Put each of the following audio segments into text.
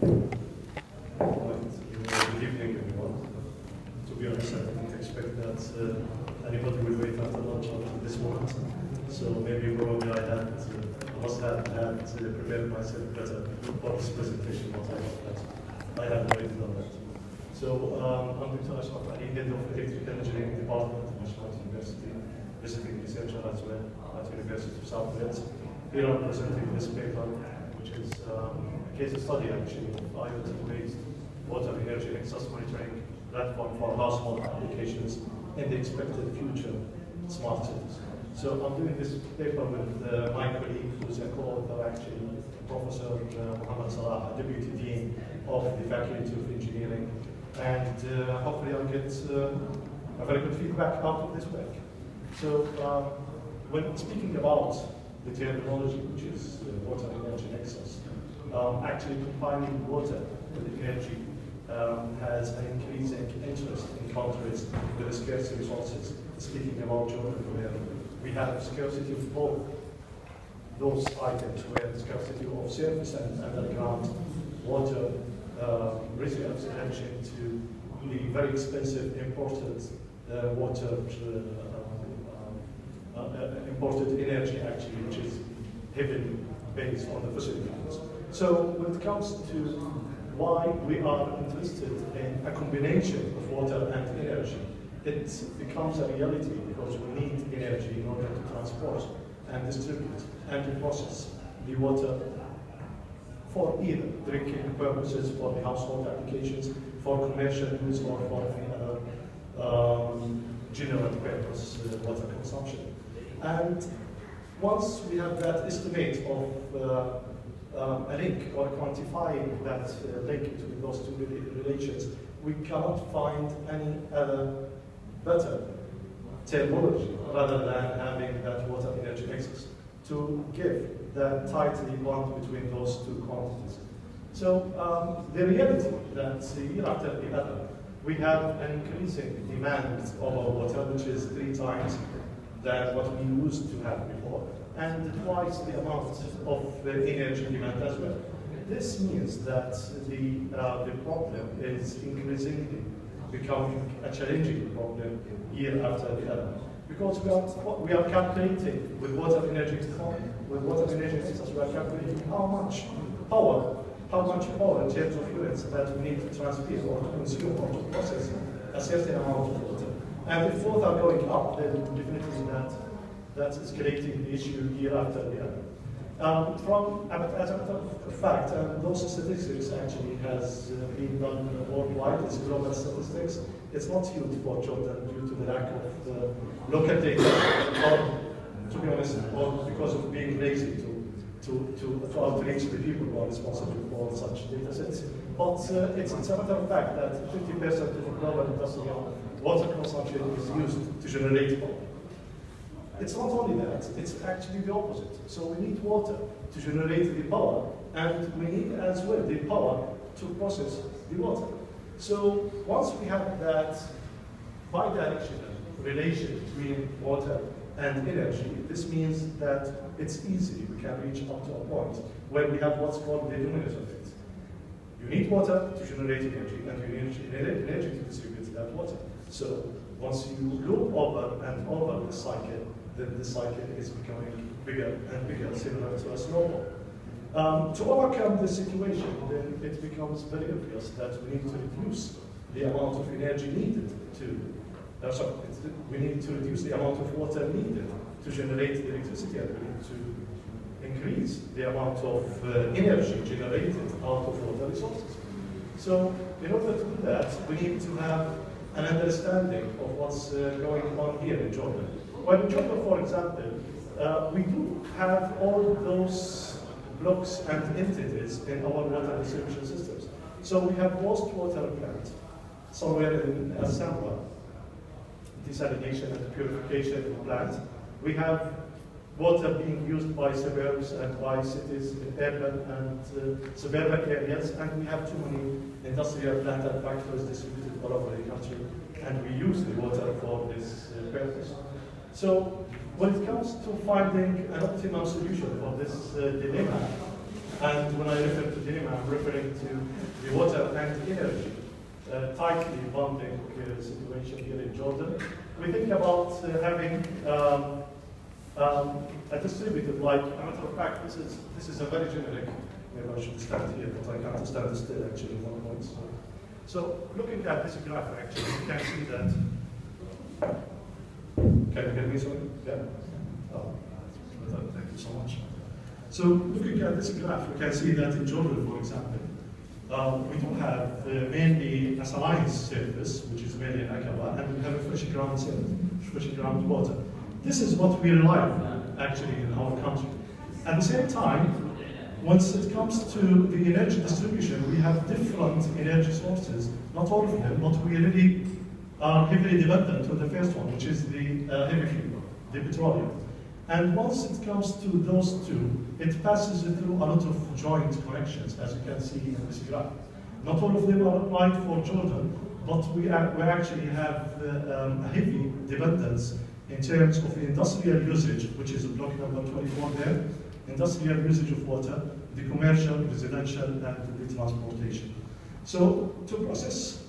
Good evening, everyone. To be honest, I didn't expect that anybody will wait until lunch until this moment. So maybe probably I must have had prepared myself better for this presentation, but I hope that I have already done that. So I'm Dr. Ashraf Ali, Head of Electrical Engineering Department at National University, visiting researcher as well at University of South Wales. Here I'm presenting this paper, which is a case study actually of IoT-based water energy nexus monitoring platform for household applications in the expected future smart cities. So I'm doing this paper with my colleague, who's a co-author actually, Professor Mohammed Salah, Deputy Dean of the Faculty of Engineering, and hopefully I'll get a very good feedback out of this work. So when speaking about the terminology, which is water energy nexus, actually combining water with energy has an increasing interest in countries with the scarce resources. Speaking about Jordan, where we have scarcity of both those items, where the scarcity of surface and underground water reserves in addition to the very expensive imported water, imported energy actually, which is heavily based on the fossil fuels. So when it comes to why we are interested in a combination of water and energy, it becomes a reality because we need energy in order to transport and distribute and to process the water for either drinking purposes, for the household applications, for commercial use, or for any other general purpose water consumption. And once we have that estimate of a link or quantifying that link between those two relations, we cannot find any other better terminology rather than having that water energy nexus to give that tightly bond between those two quantities. So the reality that year after the other, we have an increasing demand of our water, which is 3 times than what we used to have before, and twice the amount of energy demand as well. This means that the problem is increasingly becoming a challenging problem year after the other, because we are calculating with water energy nexus, we are calculating how much power in terms of units that we need to transmit or to consume or to process a certain amount of water. And if both are going up, then definitely that is creating the issue year after year. As a matter of fact, those statistics actually has been done worldwide. It's global statistics. It's not huge for Jordan due to the lack of local data, or to be honest, or because of being lazy to outreach the people who are responsible for such data sets. But it's a matter of fact that 50% of the global industrial water consumption is used to generate power. It's not only that, it's actually the opposite. So we need water to generate the power, and we need as well the power to process the water. So once we have that bidirectional relation between water and energy, this means that it's easy, we can reach up to a point where we have what's called the luminous effect. You need water to generate energy, and you need energy to distribute that water. So once you loop over and over the cycle, then the cycle is becoming bigger and bigger, similar to a snowball. To overcome this situation, then it becomes very obvious that we need to reduce the amount of energy needed we need to reduce the amount of water needed to generate electricity, and we need to increase the amount of energy generated out of water resources. So in order to do that, we need to have an understanding of what's going on here in Jordan. Well, in Jordan, for example, we do have all those blocks and entities in our water distribution systems. So we have wastewater plant somewhere in Assamba, desalination and purification plant. We have water being used by suburbs and by cities in urban and suburban areas, and we have too many industrial plant and factories distributed all over the country, and we use the water for this purpose. So when it comes to finding an optimum solution for this dilemma, And when I refer to dilemma, I'm referring to the water and energy tightly bonding situation here in Jordan. We think about having a distributed, like, a matter of fact, this is a very generic, maybe I should stand here, but I can't stand still actually in 1 point. So looking at this graph, actually, you can see that. Can you hear me, sorry? Yeah? Oh, thank you so much. So looking at this graph, we can see that in Jordan, for example, we do have mainly a saline surface, which is mainly Aqaba, and we have a fresh ground surface, fresh ground water. This is what we rely on, actually, in our country. At the same time, once it comes to the energy distribution, we have different energy sources, not all of them, but we really are heavily dependent on the first one, which is the heavy fuel, the petroleum. And once it comes to those two, it passes through a lot of joint connections, as you can see in this graph. Not all of them are applied for Jordan, but we actually have a heavy dependence in terms of industrial usage, which is block number 24 there, industrial usage of water, the commercial, residential, and the transportation. So to process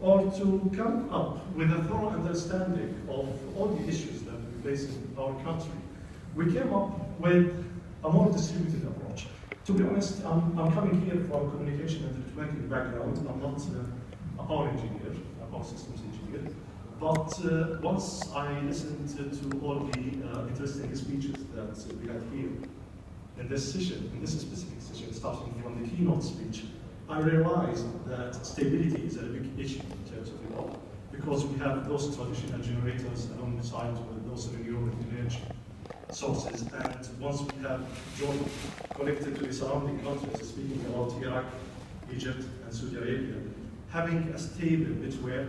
or to come up with a thorough understanding of all the issues that we face in our country, we came up with a more distributed approach. To be honest, I'm coming here from communication and networking background. I'm not a power engineer, a power systems engineer. But once I listened to all the interesting speeches that we had here in this session, in this specific session, starting from the keynote speech, I realized that stability is a big issue in terms of the law, because we have those traditional generators alongside with those renewable energy sources, and once we have Jordan connected to the surrounding countries, speaking about Iraq, Egypt, and Saudi Arabia, having a stable network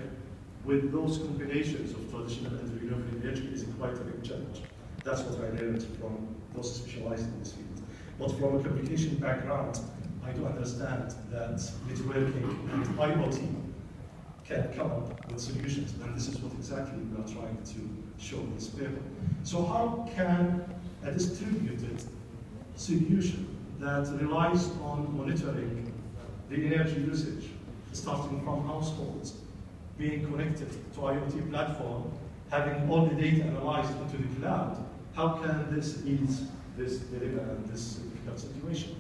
with those combinations of traditional and renewable energy is quite a big challenge. That's what I learned from those specialized in this field. But from a communication background, I do understand that networking and IoT can come up with solutions, and this is what exactly we are trying to show in this paper. So how can a distributed solution that relies on monitoring the energy usage, starting from households, being connected to IoT platform, having all the data analyzed into the cloud, how can this ease this dilemma and this difficult situation?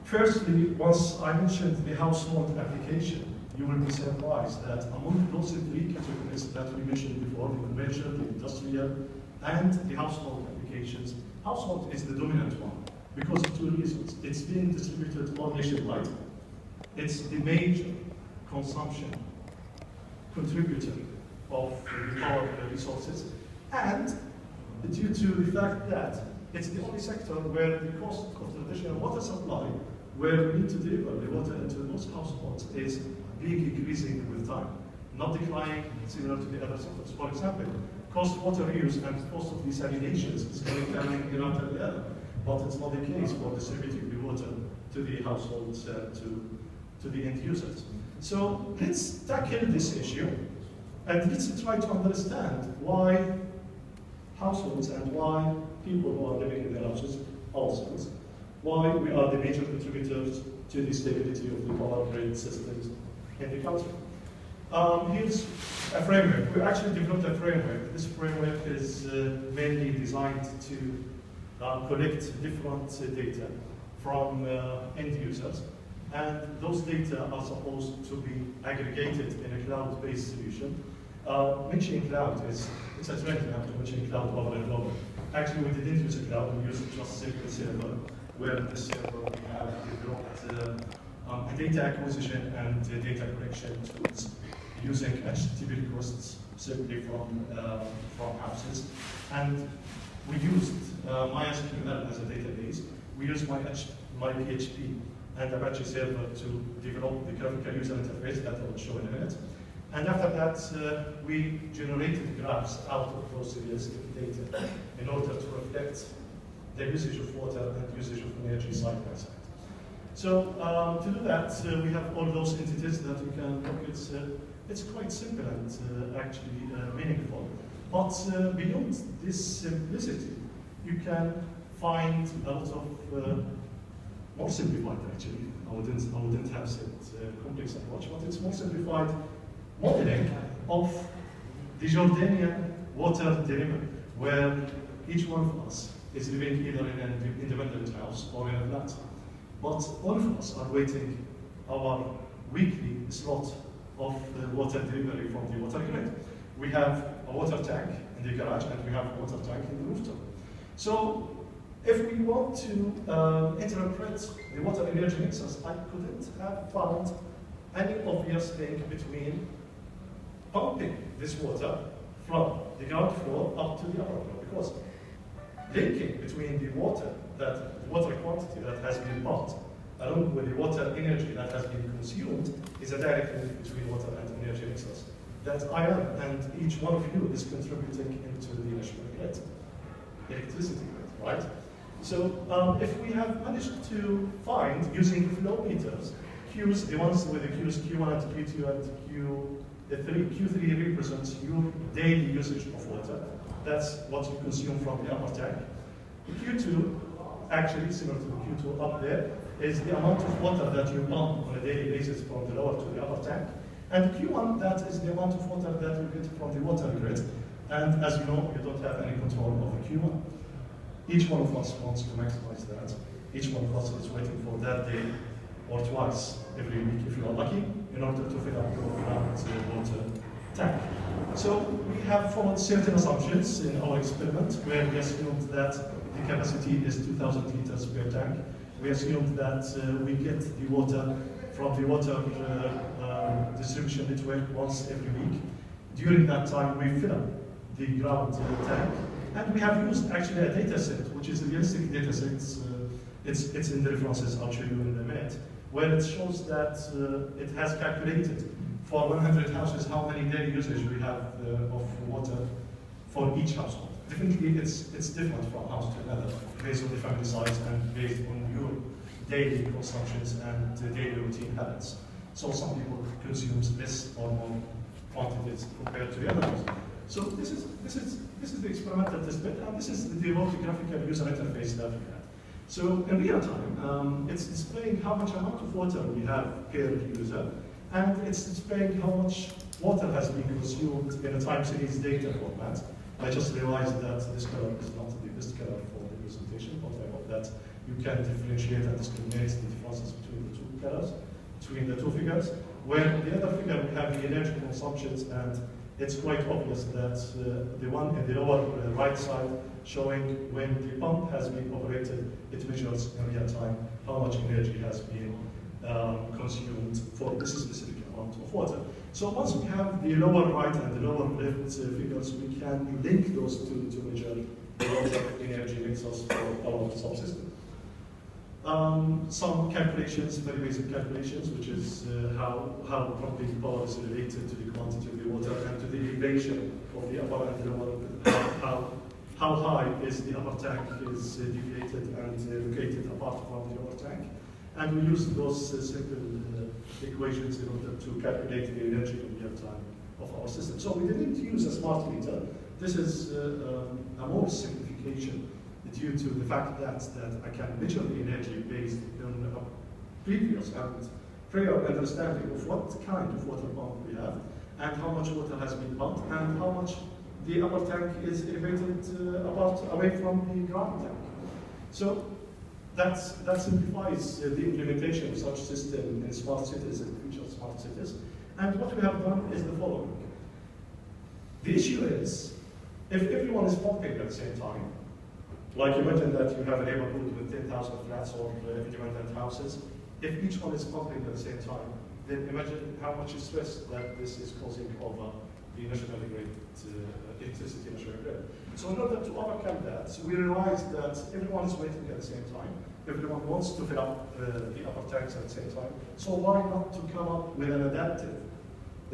Firstly, once I mentioned the household application, you will be surprised that among those three categories that we mentioned before, the commercial, the industrial, and the household applications, household is the dominant one because of two reasons. It's being distributed all nationwide. It's the major consumption contributor of the power resources, and due to the fact that it's the only sector where the cost of traditional water supply, where we need to deliver the water into those households, is being increasing with time, not declining similar to the other sectors. For example, cost of water reuse and cost of desalinations is going down in one after the other, but it's not the case for distributing the water to the households, to the end users. So let's tackle this issue, and let's try to understand why households and why people who are living in their houses, households, why we are the major contributors to the stability of the power grid systems in the country. Here's a framework. We actually developed a framework. This framework is mainly designed to collect different data from end users, and those data are supposed to be aggregated in a cloud-based solution. Mentioning cloud it's a trend now to mention cloud over and over. Actually, we didn't use a cloud, we used just a server, where in the server we have developed data acquisition and data collection tools using HTTP requests simply from houses. And we used MySQL as a database. We used MyPHP and Apache server to develop the graphical user interface that I will show in a minute. And after that, we generated graphs out of those realistic data in order to reflect the usage of water and usage of energy side by side. So to do that, we have all those entities that we can look. It's quite simple and actually meaningful. But beyond this simplicity, you can find a lot of more simplified actually. I wouldn't have said complex approach, but it's more simplified modeling of the Jordanian water dilemma, where each one of us is living either in an independent house or in a flat. But all of us are waiting our weekly slot of the water delivery from the water grid. We have a water tank in the garage and we have a water tank in the rooftop. So if we want to interpret the water energy nexus, I couldn't have found any obvious link between pumping this water from the ground floor up to the upper floor, because linking between the water quantity that has been pumped along with the water energy that has been consumed is a direct link between water and energy nexus that I am and each one of you is contributing into the national grid, electricity grid, right? So if we have managed to find, using flow meters, Qs, the ones with the Qs, Q1 and Q2 and Q3 represents your daily usage of water. That's what you consume from the upper tank. The Q2, actually similar to the Q2 up there, is the amount of water that you pump on a daily basis from the lower to the upper tank. And Q1, that is the amount of water that you get from the water grid. And as you know, you don't have any control over Q1. Each one of us wants to maximize that. Each one of us is waiting for that day or twice every week, if you are lucky, in order to fill up your water tank. So we have followed certain assumptions in our experiment where we assumed that the capacity is 2,000 liters per tank. We assumed that we get the water from the water distribution network once every week. During that time, we fill up the ground tank. And we have used actually a data set, which is a realistic data set. It's in the references I'll show you in a minute, where it shows that it has calculated for 100 houses how many daily usage we have of water for each household. Definitely it's different from house to another based on the family size and based on your daily consumptions and daily routine habits. So some people consume less or more quantities compared to the others. So this is the experimental test bed, and this is the multi-graphical user interface that we had. So in real time, it's displaying how much amount of water we have per user, and it's displaying how much water has been consumed in a time series data format. I just realized that this color is not the best color for the presentation, but I hope that you can differentiate and discriminate the differences between the two colors, between the two figures. Where the other figure we have the energy consumptions, and it's quite obvious that the one in the lower right side showing when the pump has been operated, it measures in real time how much energy has been consumed for this specific amount of water. So once we have the lower right and the lower left figures, we can link those two to measure the water energy nexus for our subsystem. Some calculations, very basic calculations, which is how pumping power is related to the quantity of the water and to the elevation of the upper and lower, how high is the upper tank is deviated and located apart from the lower tank. And we use those simple equations in order to calculate the energy in real time of our system. So we didn't use a smart meter. This is a more simplification due to the fact that I can measure the energy based on a previous and prior understanding of what kind of water pump we have and how much water has been pumped and how much the upper tank is elevated away from the ground tank. So that simplifies the implementation of such system in smart cities and future smart cities. And what we have done is the following. The issue is, if everyone is pumping at the same time, like imagine that you have a neighborhood with 10,000 flats or independent houses. If each one is pumping at the same time, then imagine how much stress that this is causing over the national grid, electricity national grid. So in order to overcome that, we realized that everyone is waiting at the same time. Everyone wants to fill up the upper tanks at the same time. So why not to come up with an adaptive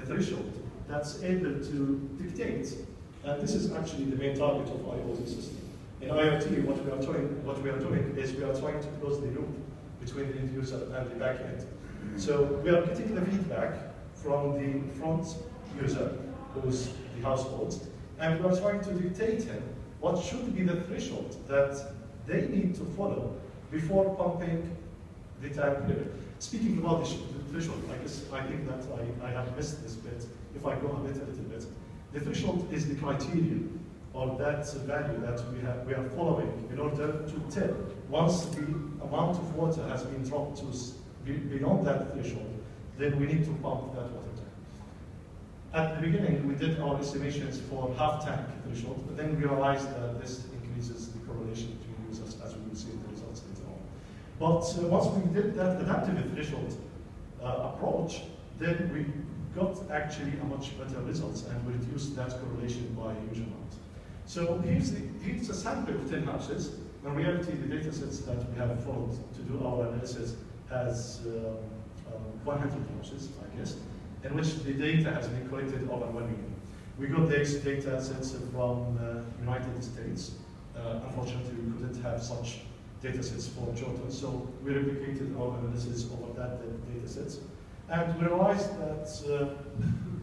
threshold that's able to dictate, and this is actually the main target of IoT system. In IoT, what we are doing is we are trying to close the loop between the end user and the back end. So we are getting the feedback from the front user, who's the household, and we are trying to dictate him what should be the threshold that they need to follow before pumping the tank level. Speaking about the threshold, I think that I have missed this bit. If I go a little bit, the threshold is the criterion or that value that we are following in order to tell once the amount of water has been dropped to beyond that threshold, then we need to pump that water tank. At the beginning, we did our estimations for half tank threshold, but then we realized that this increases the correlation between users, as we will see in the results later on. But once we did that adaptive threshold approach, then we got actually a much better results and we reduced that correlation by a huge amount. So here's a sample of 10 houses. In reality, the data sets that we have followed to do our analysis has 100 houses, I guess, in which the data has been collected over 1 million. We got these data sets from United States. Unfortunately, we couldn't have such data sets for Jordan, so we replicated our analysis over that data sets. And we realized that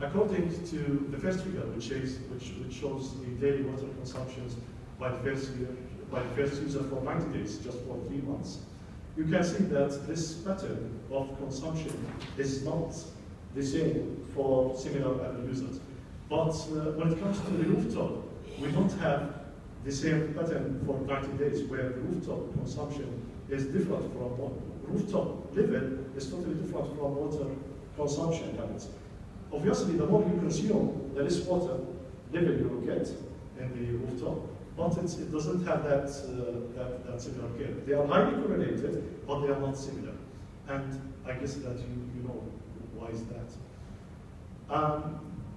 according to the first figure, which shows the daily water consumptions by the first user for 90 days, just for 3 months, you can see that this pattern of consumption is not the same for similar other users. But when it comes to the rooftop, we don't have the same pattern for 90 days, where the rooftop consumption is different from water. Rooftop level is totally different from water consumption habits. Obviously, the more you consume, the less water level you will get in the rooftop, but it doesn't have that similar curve. They are highly correlated, but they are not similar. And I guess that you know why is that.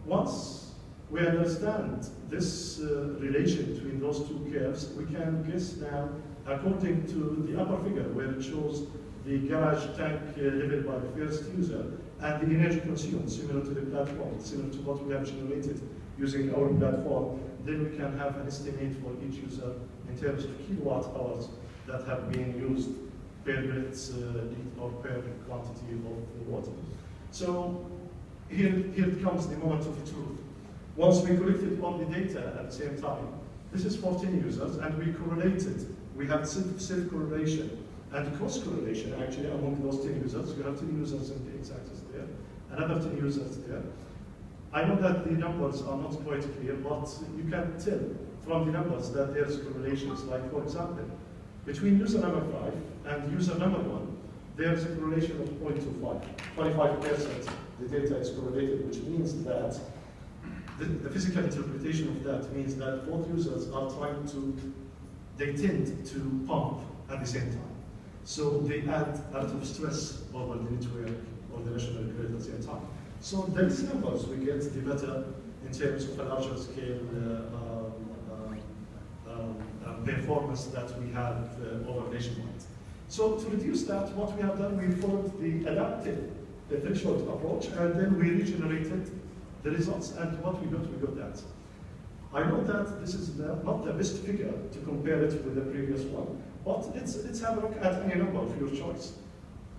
Once we understand this relation between those two curves, we can guess now, according to the upper figure, where it shows the garage tank level by the first user, and the energy consumed, similar to the platform, similar to what we have generated using our platform, then we can have an estimate for each user in terms of kilowatt hours that have been used per minute or per quantity of water. So here comes the moment of truth. Once we collected all the data at the same time, this is 14 users, and we correlated. We have self-correlation and cross-correlation actually among those 10 users. You have 10 users in the x-axis there, another 10 users there. I know that the numbers are not quite clear, but you can tell from the numbers that there's correlations. Like, for example, between user number 5 and user number 1, there's a correlation of 0.25. 25% the data is correlated, which means that the physical interpretation of that means that both users are they tend to pump at the same time. So they add a lot of stress over the network or the national grid at the same time. So the less numbers we get, the better in terms of a larger scale performance that we have over nationwide. So to reduce that, what we have done, we followed the adaptive threshold approach, and then we regenerated the results. And what we got that. I know that this is not the best figure to compare it with the previous one, but let's have a look at any number of your choice.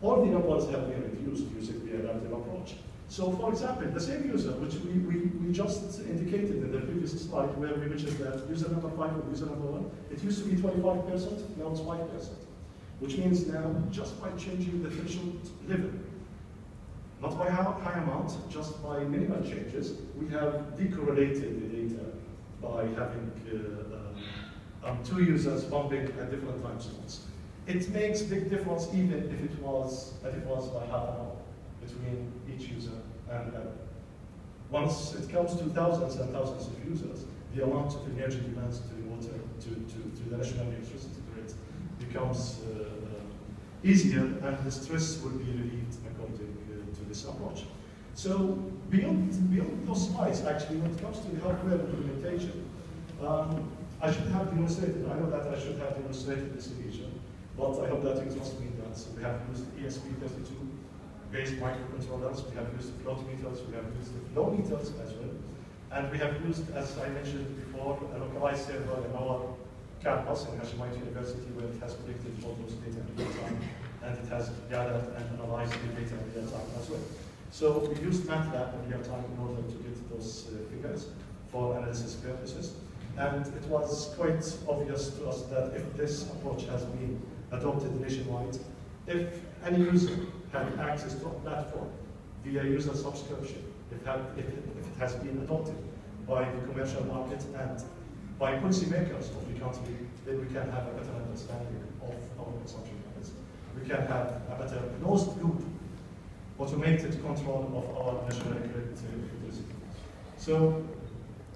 All the numbers have been reduced using the adaptive approach. So for example, the same user, which we just indicated in the previous slide, where we mentioned that user number 5 and user number 1, it used to be 25%, now it's 5%. Which means now, just by changing the threshold level, not by high amount, just by minimal changes, we have decorrelated the data by having 2 users bumping at different time slots. It makes big difference even if it was by half an hour between each user and once it comes to thousands and thousands of users, the amount of energy demands to the water, to the national electricity grid becomes easier, and the stress will be relieved according to this approach. So beyond those slides, actually, when it comes to the hardware implementation, I should have demonstrated, I know that I should have demonstrated this region, but I hope that you trust me that. So we have used ESP32-based microcontrollers, we have used float meters, we have used flow meters as well, and we have used, as I mentioned before, a localized server in our campus in Hashemite University, where it has collected all those data in real time, and it has gathered and analyzed the data in real time as well. So we used MATLAB in real time in order to get those figures for analysis purposes. And it was quite obvious to us that if this approach has been adopted nationwide, if any user had access to a platform via user subscription, if it has been adopted by the commercial market and by policymakers of the country, then we can have a better understanding of our consumption habits. We can have a better closed loop, automated control of our national electricity. So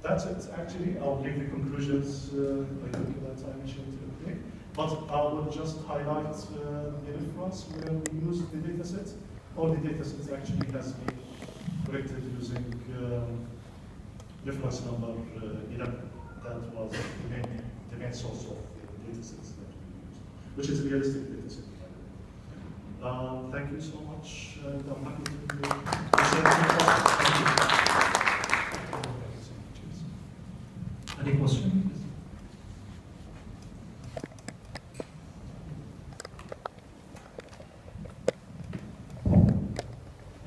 that's it, actually. I'll give the conclusions, I think that I mentioned today. But I will just highlight the reference where we use the dataset. All the datasets actually has been collected using reference number 11. That was the main source of the datasets that we used, which is a realistic dataset. Thank you so much, and I'm happy to present Any questions?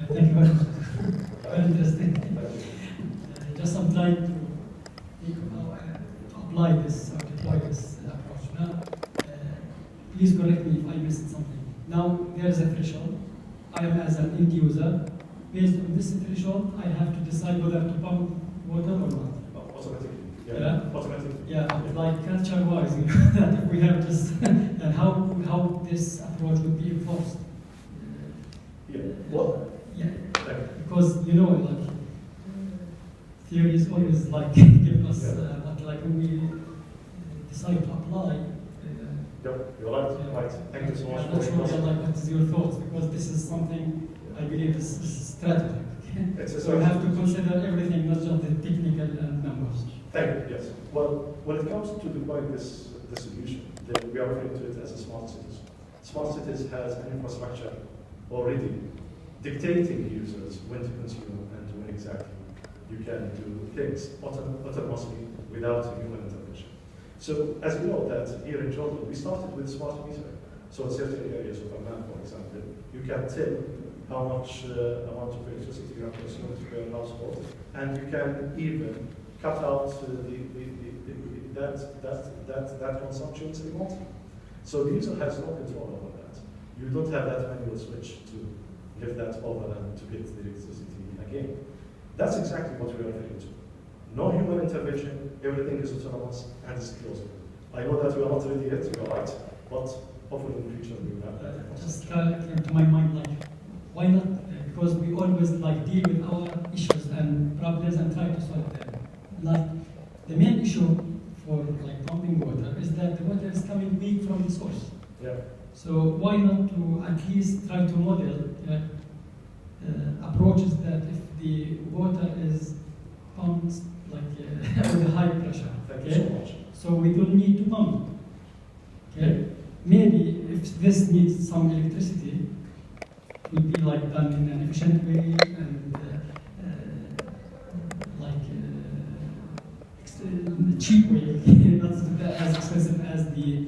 Thank you very much. Very interesting. Just I'm trying to think of how to apply this or deploy this approach. Now, please correct me if I missed something. Now, there is a threshold. I am as an end user. Based on this threshold, I have to decide whether to pump water or not. Automatically. Yeah. Automatically. Yeah, like culture-wise, you know, that if we have just and how this approach would be enforced. Yeah. Well. Yeah. Okay. Because you know, like theory is always like give us, but like when we decide to apply. Yep, you're right. Yeah. Right. Thank you so much. I'm not sure like what is your thoughts, because this is something I believe is strategic. So we have to consider everything, not just the technical numbers. Thank you. Yes. Well, when it comes to deploying this solution, then we are referring to it as a smart cities. Smart cities has an infrastructure already dictating users when to consume and when exactly you can do things autonomously without human intervention. So as we know that here in Jordan, we started with smart metering. So in certain areas of Amman, for example, you can tell how much amount of electricity you have consumed per household, and you can even cut out that consumption remotely. So the user has no control over that. You don't have that manual switch to lift that over and to get the electricity again. That's exactly what we are referring to. No human intervention, everything is autonomous and is closed. I know that we are not ready yet, you're right, but hopefully in the future we will have that. Just came to my mind, like, why not? Because we always like deal with our issues and problems and try to solve them. Like the main issue for like pumping water is that the water is coming weak from the source. Yeah. So why not to at least try to model approaches that if the water is pumped like with a high pressure. Thank you so much. So we don't need to pump. Okay. Maybe if this needs some electricity, it would be like done in an efficient way and cheap way, not as expensive as the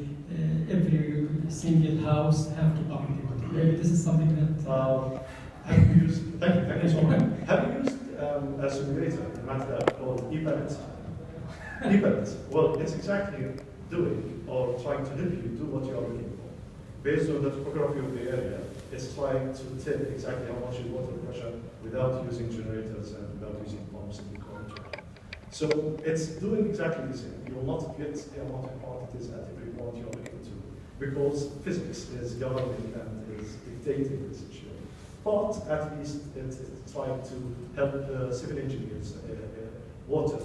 every single house have to pump the water. Maybe this is something that. Have you used? Thank you so much. Have you used a simulator, a MATLAB called ePalette? ePalette. Well, it's exactly doing or trying to help you do what you are looking for. Based on the topography of the area, it's trying to tell exactly how much is water pressure without using generators and without using pumps in the corridor. So it's doing exactly the same. You will not get the amount of quantities at every point you're looking to, because physics is governing and is dictating this issue. But at least it's trying to help civil engineers, water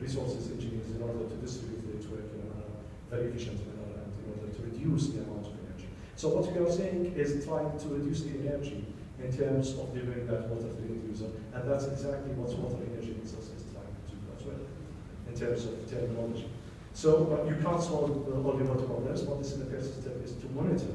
resources engineers, in order to distribute the network in a very efficient manner and in order to reduce the amount of energy. So what we are saying is trying to reduce the energy in terms of delivering that water to the end user, and that's exactly what water energy nexus is trying to do as well, in terms of terminology. So you can't solve all the water problems, but this is the first step is to monitor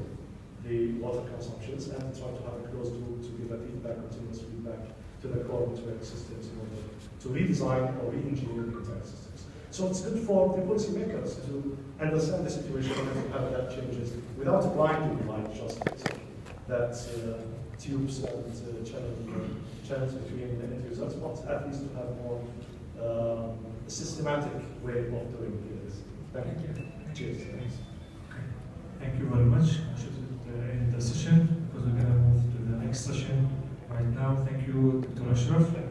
the water consumptions and try to have a closed loop to give a feedback, continuous feedback to the core network systems in order to redesign or re-engineer the entire systems. So it's good for the policymakers to understand the situation and have that changes without blindly like just that tubes and channels between the end users, but at least to have more systematic way of doing this. Thank you. Cheers. Thanks. Okay. Thank you very much. I should end the session because we're going to move to the next session right now. Thank you, Dr. Ashraf.